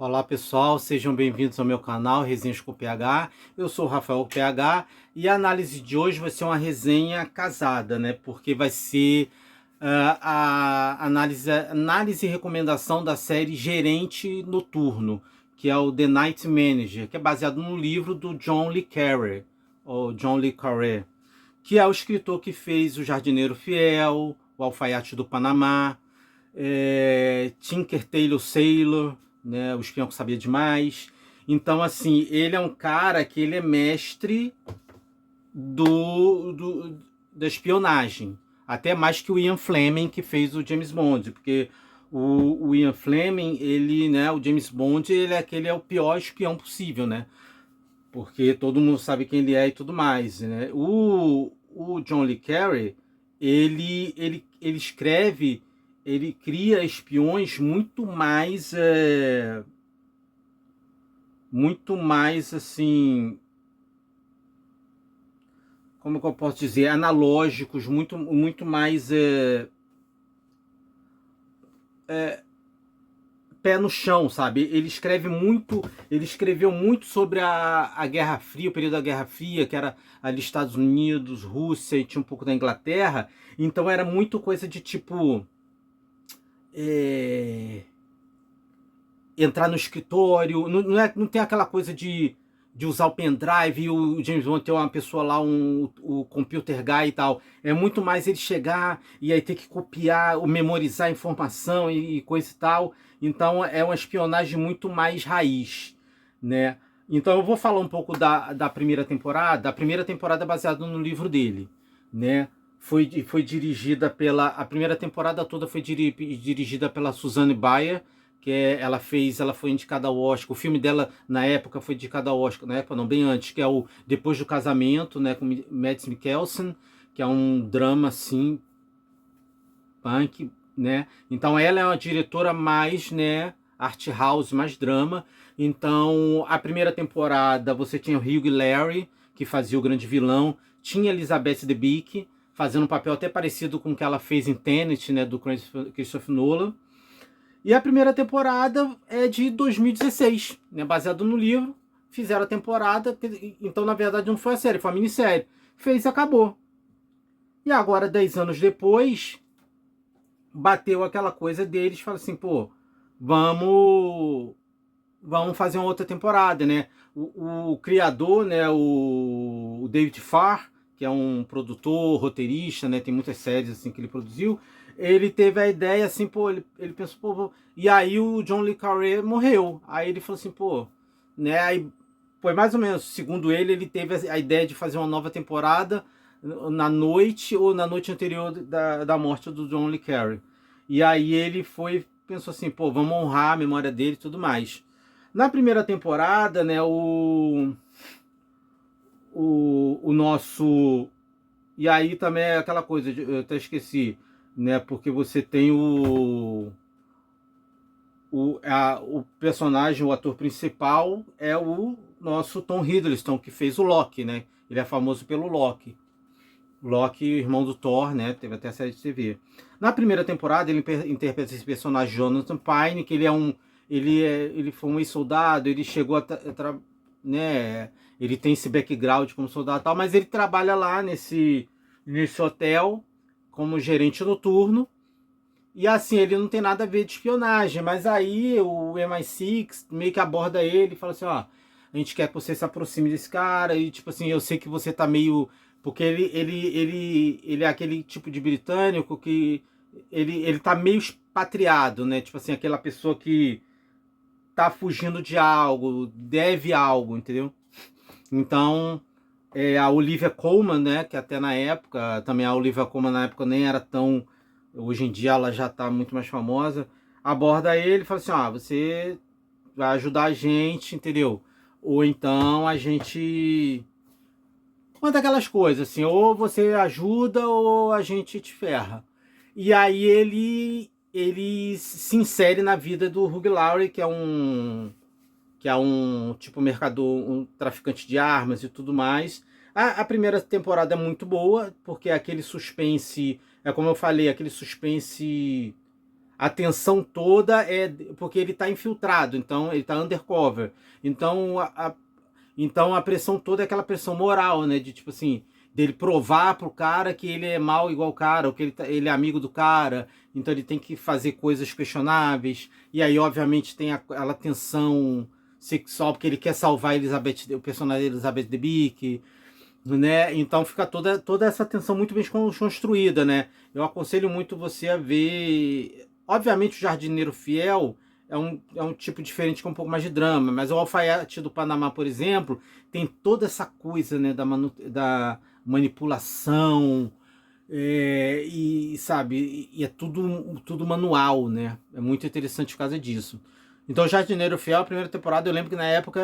Olá pessoal, sejam bem-vindos ao meu canal Resenhas com PH. Eu sou o Rafael PH e a análise de hoje vai ser uma resenha casada, né? Porque vai ser a análise e recomendação da série Gerente Noturno, que é o The Night Manager, que é baseado no livro do John Le Carré, ou John Le Carré, que é o escritor que fez O Jardineiro Fiel, O Alfaiate do Panamá, Tinker Tailor Sailor, né, o espião que sabia demais. Então, assim, ele é um cara que ele é mestre da espionagem. Até mais que o Ian Fleming, que fez o James Bond. Porque o Ian Fleming, ele, né, o James Bond, ele é o pior espião possível, né? Porque todo mundo sabe quem ele é e tudo mais, né? O John Le Carré, ele escreve, ele cria espiões muito mais assim, como que eu posso dizer, analógicos, muito mais pé no chão, sabe? Ele escreveu muito sobre a Guerra Fria, o período da Guerra Fria, que era ali Estados Unidos, Rússia e tinha um pouco da Inglaterra. Então era muito coisa de tipo entrar no escritório, não tem aquela coisa de usar o pendrive e o James Bond ter uma pessoa lá, o computer guy e tal. É muito mais ele chegar e aí ter que copiar, ou memorizar a informação e coisa e tal. Então é uma espionagem muito mais raiz, né? Então eu vou falar um pouco da primeira temporada. A primeira temporada é baseada no livro dele, né? Foi dirigida pela... A primeira temporada toda foi dirigida pela Suzanne Bier, ela foi indicada ao Oscar. O filme dela na época foi indicado ao Oscar, na época não, bem antes, que é o Depois do Casamento, né, com Mads Mikkelsen, que é um drama assim punk, né? Então ela é uma diretora mais, né, art house, mais drama. Então a primeira temporada você tinha o Hugh Laurie, que fazia o grande vilão, tinha Elizabeth Debicki fazendo um papel até parecido com o que ela fez em Tenet, né, do Christopher Nolan. E a primeira temporada é de 2016, né, baseado no livro. Fizeram a temporada, então na verdade não foi a série, foi a minissérie. Fez e acabou. E agora, 10 anos depois, bateu aquela coisa deles, fala assim, pô, vamos vamos fazer uma outra temporada, né? O criador, né, o David Farr, que é um produtor, roteirista, né, tem muitas séries assim que ele produziu, ele teve a ideia assim, pô, ele pensou, pô, e aí o John Le Carré morreu. Aí ele falou assim, pô, né, aí foi mais ou menos, segundo ele teve a ideia de fazer uma nova temporada na noite ou na noite anterior da morte do John Le Carré. E aí ele pensou assim, pô, vamos honrar a memória dele e tudo mais. Na primeira temporada, né, o nosso... E aí também é aquela coisa, eu até esqueci, né, porque você tem o personagem, o ator principal é o nosso Tom Hiddleston, que fez o Loki, né? Ele é famoso pelo Loki. Loki, irmão do Thor, né? Teve até a série de TV. Na primeira temporada, ele interpreta esse personagem Jonathan Pine, que ele foi um ex-soldado, ele chegou né? Ele tem esse background como soldado e tal, mas ele trabalha lá nesse hotel como gerente noturno. E assim, ele não tem nada a ver de espionagem, mas aí o MI6 meio que aborda ele e fala assim, ó, a gente quer que você se aproxime desse cara, e tipo assim, eu sei que você tá meio... Porque ele é aquele tipo de britânico que ele tá meio expatriado, né? Tipo assim, aquela pessoa que tá fugindo de algo, deve algo, entendeu? Então, a Olivia Colman, né, que até na época, também a Olivia Colman na época nem era tão... Hoje em dia ela já está muito mais famosa. Aborda ele e fala assim, você vai ajudar a gente, entendeu? Ou então a gente... Manda aquelas coisas assim, ou você ajuda ou a gente te ferra. E aí ele se insere na vida do Hugh Laurie, que é um tipo mercador, um traficante de armas e tudo mais. A primeira temporada é muito boa, porque é aquele suspense, é como eu falei, aquele suspense a tensão toda é porque ele está infiltrado, então ele está undercover. Então então a pressão toda é aquela pressão moral, né? De tipo assim, dele provar pro cara que ele é mal igual o cara, ou que ele é amigo do cara, então ele tem que fazer coisas questionáveis. E aí, obviamente, tem aquela tensão sexual, porque ele quer salvar a Elizabeth, o personagem da Elizabeth Debicki, né? Então fica toda essa tensão muito bem construída, né? Eu aconselho muito você a ver. Obviamente, o Jardineiro Fiel é um tipo diferente, que é um pouco mais de drama, mas o Alfaiate do Panamá, por exemplo, tem toda essa coisa, né, da manipulação, e sabe, e é tudo manual, né? É muito interessante por causa disso. Então, Jardineiro Fiel, a primeira temporada, eu lembro que na época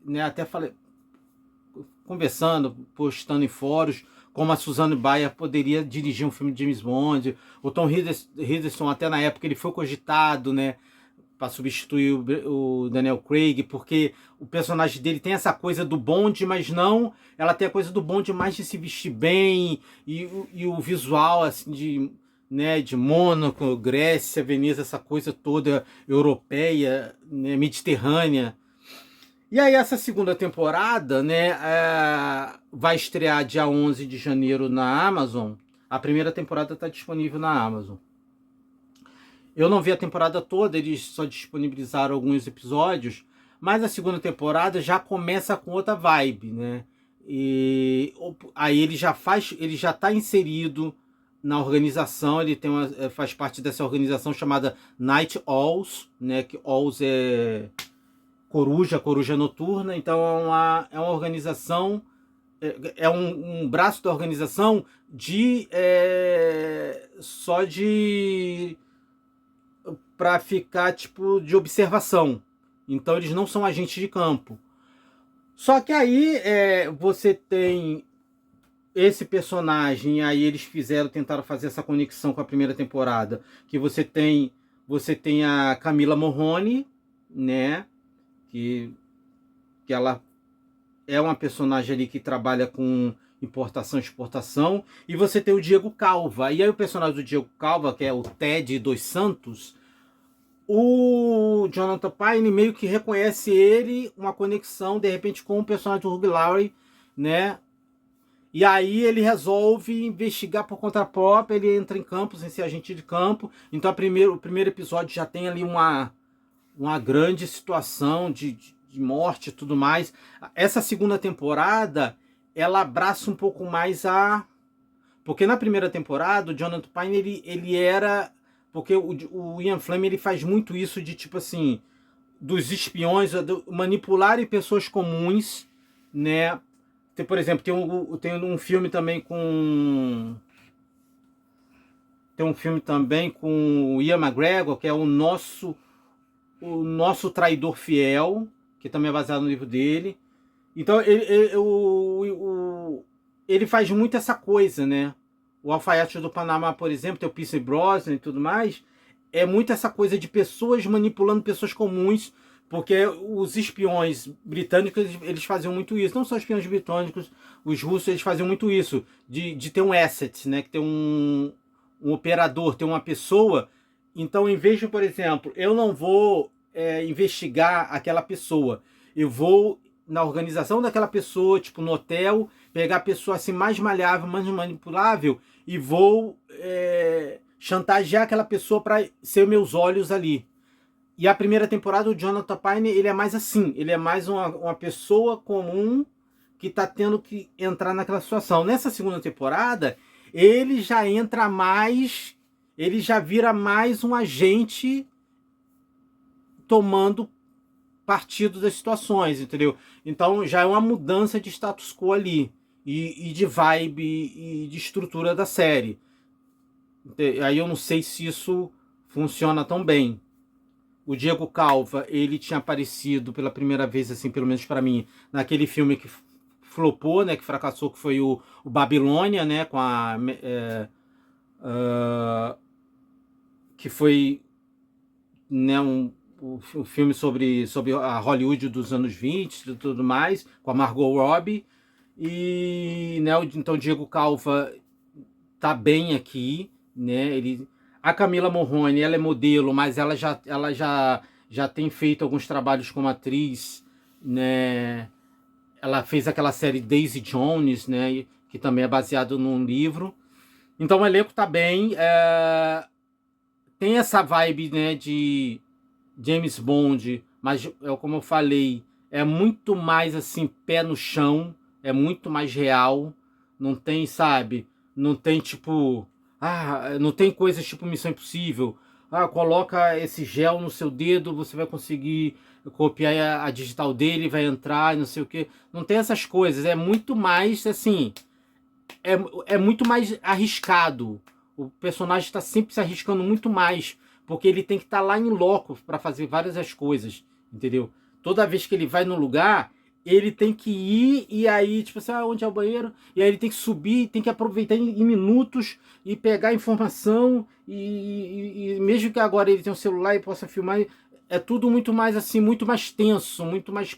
né, até falei, conversando, postando em fóruns, como a Suzanne Bayer poderia dirigir um filme de James Bond. O Tom Hiddleston, até na época, ele foi cogitado, né, para substituir o Daniel Craig, porque o personagem dele tem essa coisa do Bond, mas não, ela tem a coisa do Bond mais de se vestir bem, e o visual, assim, de Mônaco, Grécia, Veneza, essa coisa toda europeia, né, mediterrânea. E aí essa segunda temporada, né, vai estrear dia 11 de janeiro na Amazon. A primeira temporada está disponível na Amazon. Eu não vi a temporada toda, eles só disponibilizaram alguns episódios, mas a segunda temporada já começa com outra vibe, né? E aí ele já está inserido na organização, faz parte dessa organização chamada Night Owls, né? Que Owls é coruja noturna, então é uma organização, um braço da organização só de para ficar tipo de observação. Então eles não são agentes de campo. Só que aí você tem esse personagem, aí eles tentaram fazer essa conexão com a primeira temporada, que você tem a Camila Morrone, né? Que ela é uma personagem ali que trabalha com importação e exportação, e você tem o Diego Calva. E aí o personagem do Diego Calva, que é o Ted dos Santos, o Jonathan Pine meio que reconhece ele, uma conexão, de repente, com o personagem do Hugh Laurie, né? E aí ele resolve investigar por conta própria, ele entra em campo sem ser agente de campo. Então o primeiro episódio já tem ali uma grande situação de morte e tudo mais. Essa segunda temporada, ela abraça um pouco mais porque na primeira temporada, o Jonathan Pine, ele era... Porque o Ian Fleming, ele faz muito isso de, tipo assim, dos espiões, manipularem pessoas comuns, né? Por exemplo, tem um filme também com... Tem um filme também com o Ian McGregor, que é o Nosso Traidor Fiel, que também é baseado no livro dele. Então ele faz muito essa coisa, né? O Alfaiate do Panamá, por exemplo, tem o Pierce Brosnan e tudo mais. É muito essa coisa de pessoas manipulando pessoas comuns, porque os espiões britânicos, eles faziam muito isso. Não só os espiões britânicos, os russos, eles faziam muito isso, de ter um asset, né? Que ter um operador, ter uma pessoa. Então, em vez de, por exemplo, eu não vou investigar aquela pessoa, eu vou na organização daquela pessoa, tipo no hotel, pegar a pessoa assim mais maleável, mais manipulável, e vou chantagear aquela pessoa para ser meus olhos ali. E a primeira temporada, o Jonathan Pine, ele é mais assim, ele é mais uma pessoa comum que está tendo que entrar naquela situação. Nessa segunda temporada, ele já entra mais, ele já vira mais um agente tomando partido das situações, entendeu? Então já é uma mudança de status quo ali, e de vibe e de estrutura da série. Aí eu não sei se isso funciona tão bem. O Diego Calva, ele tinha aparecido pela primeira vez, assim, pelo menos para mim, naquele filme que flopou, né, que fracassou, que foi o Babilônia, né, com que foi, né, o filme sobre a Hollywood dos anos 20 e tudo mais, com a Margot Robbie. E, né, então o Diego Calva tá bem aqui, né? A Camila Morrone, ela é modelo, mas já tem feito alguns trabalhos como atriz, né? Ela fez aquela série Daisy Jones, né? Que também é baseado num livro. Então o elenco tá bem. Tem essa vibe, né, de James Bond, mas como eu falei, é muito mais assim, pé no chão, é muito mais real. Não tem, sabe? Não tem tipo. Não tem coisas tipo Missão Impossível. Coloca esse gel no seu dedo, você vai conseguir copiar a digital dele, vai entrar, não sei o que. Não tem essas coisas. É muito mais assim. É muito mais arriscado. O personagem está sempre se arriscando muito mais, porque ele tem que estar lá em loco para fazer várias das coisas, entendeu? Toda vez que ele vai no lugar, ele tem que ir e aí, tipo assim, onde é o banheiro? E aí ele tem que subir, tem que aproveitar em minutos e pegar a informação e mesmo que agora ele tenha um celular e possa filmar, é tudo muito mais assim, muito mais tenso, muito mais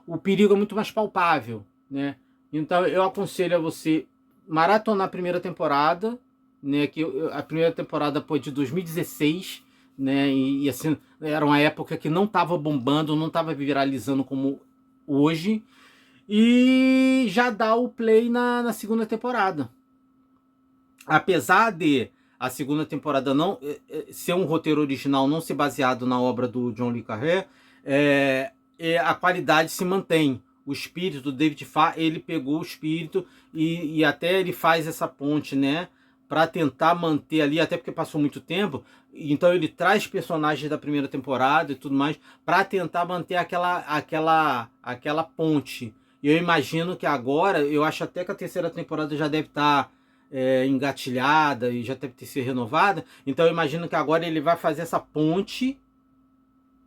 o perigo é muito mais palpável, né? Então eu aconselho a você maratonar a primeira temporada, né? Que a primeira temporada foi de 2016, né? E assim, era uma época que não estava bombando, não estava viralizando como hoje. E já dá o play na segunda temporada. Apesar de a segunda temporada não ser um roteiro original, não ser baseado na obra do John le Carré, a qualidade se mantém. O espírito do David Farr, ele pegou o espírito e até ele faz essa ponte, né? Para tentar manter ali, até porque passou muito tempo, então ele traz personagens da primeira temporada e tudo mais, para tentar manter aquela ponte. E eu imagino que agora, eu acho até que a terceira temporada já deve estar engatilhada e já deve ter sido renovada. Então eu imagino que agora ele vai fazer essa ponte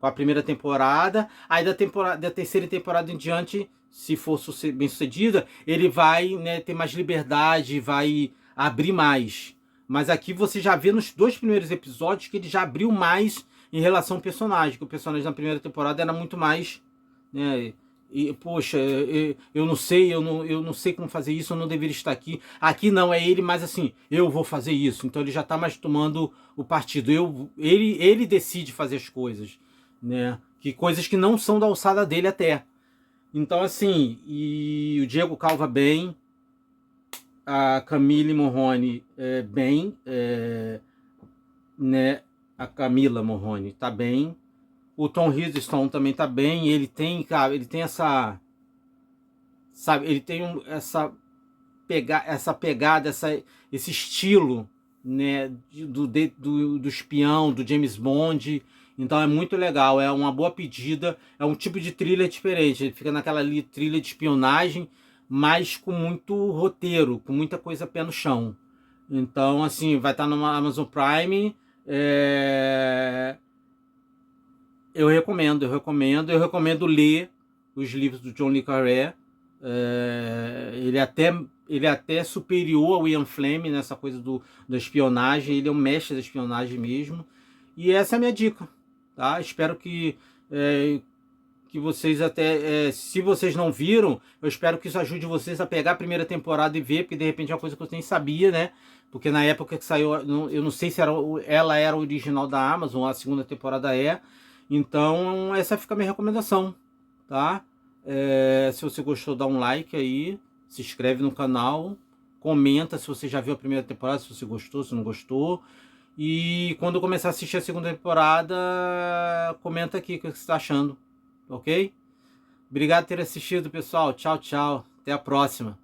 com a primeira temporada. Aí da terceira temporada em diante, se for bem sucedida, ele vai, né, ter mais liberdade, vai abrir mais. Mas aqui você já vê nos 2 primeiros episódios que ele já abriu mais em relação ao personagem, que o personagem na primeira temporada era muito mais, né, poxa, eu não sei, eu não sei como fazer isso, eu não deveria estar aqui. Aqui não, é ele mais assim, eu vou fazer isso. Então ele já está mais tomando o partido. Ele decide fazer as coisas, né? Que coisas que não são da alçada dele até. Então assim, e o Diego Calva bem, a Camille Morrone bem, né? A Camila Morrone tá bem. O Tom Hiddleston também tá bem. Ele tem, cara, ele tem essa, sabe, ele tem essa pegada, esse estilo, né, do espião, do James Bond. Então é muito legal, é uma boa pedida, é um tipo de trilha diferente. Ele fica naquela ali, trilha de espionagem, mas com muito roteiro, com muita coisa pé no chão. Então, assim, vai estar no Amazon Prime. Eu recomendo ler os livros do John le Carré. Ele é até superior ao Ian Fleming nessa coisa da espionagem. Ele é um mestre da espionagem mesmo. E essa é a minha dica, tá? Espero que vocês até, se vocês não viram, eu espero que isso ajude vocês a pegar a primeira temporada e ver, porque de repente é uma coisa que eu nem sabia, né? Porque na época que saiu, eu não sei se ela era original da Amazon, a segunda temporada é. Então essa fica a minha recomendação, tá? Se você gostou, dá um like aí, se inscreve no canal, comenta se você já viu a primeira temporada, se você gostou, se não gostou. E quando eu começar a assistir a segunda temporada, comenta aqui o que você está achando, ok? Obrigado por ter assistido, pessoal. Tchau, tchau. Até a próxima.